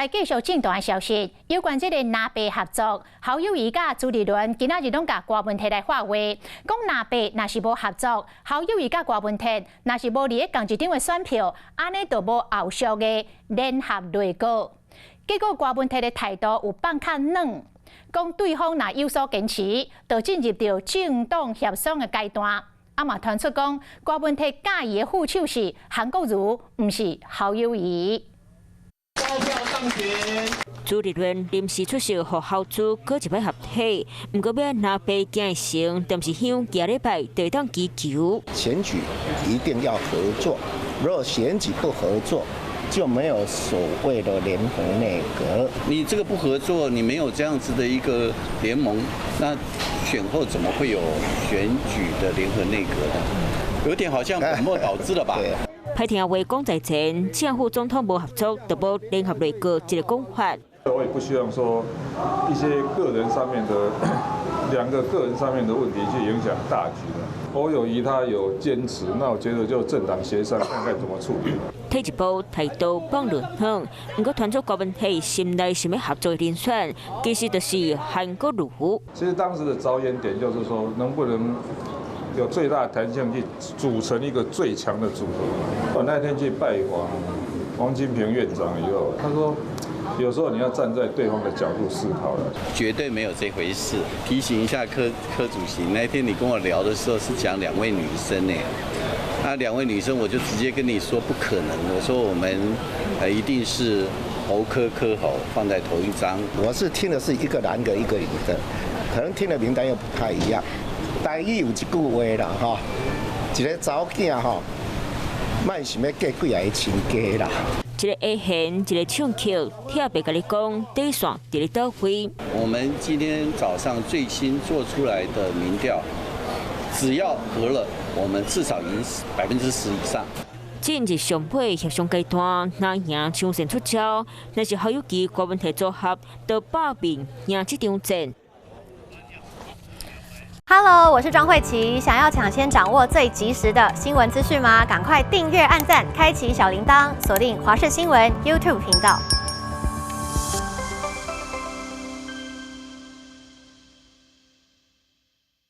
来继续进段消息，有关这个拿白合作，侯友宜甲朱立伦今仔日拢甲郭文摕来话话，讲拿白若是无合作，侯友宜甲郭文摕若是无伫咧同一张的选票，安尼就无后续的联合内阁。结果郭文摕的态度有放较软，讲对方若有所坚持，就进入到政党协商的阶段。嘛传出讲郭文摕介意的副手是韩国瑜，毋是侯友宜。 高票当选。朱立伦临时出席，和侯朱搁一摆合体，不过要拿白行成，但是向下礼拜就当祈求。选举一定要合作，如果选举不合作，就没有所谓的联合内阁。你这个不合作，你没有这样子的一个联盟，那选后怎么会有选举的联合内阁呢？有点好像本末倒置了吧？派听话讲在前，政府总统无合作，就无联合内阁这个讲法。我也不希望说一些个人上面的两个个人上面的问题去影响大局的。侯友宜他有坚持，那我觉得就政党协商看看怎么处理。退一步态度放软软，不过传出郭文摕心内想要合作的人选，其实就是韩国瑜。其实当时的着眼点就是说，能不能 有最大弹性去组成一个最强的组合。我那天去拜访王金平院长以后，他说，有时候你要站在对方的角度思考了。绝对没有这回事。提醒一下柯主席，那天你跟我聊的时候是讲2位女生呢，那2位女生我就直接跟你说不可能，我说我们一定是侯柯侯放在同一张。我是听的是一个男的，一个女的，可能听的名单又不太一样。 台语有一句话啦，吼，一个查某囝吼，莫想要嫁几个亲家啦。一个会弦，一个唱曲，特别跟你讲，底线伫咧倒位。我们今天早上最新做出来的民调，只要合了，我们至少赢10%以上。进入上尾协商阶段，那赢抢先出招，那是侯友宜、郭文摕组合，就报名赢这场战。 Hello， 我是庄慧琪。想要抢先掌握最及时的新闻资讯吗？赶快订阅、按赞、开启小铃铛，锁定华视新闻 YouTube 频道。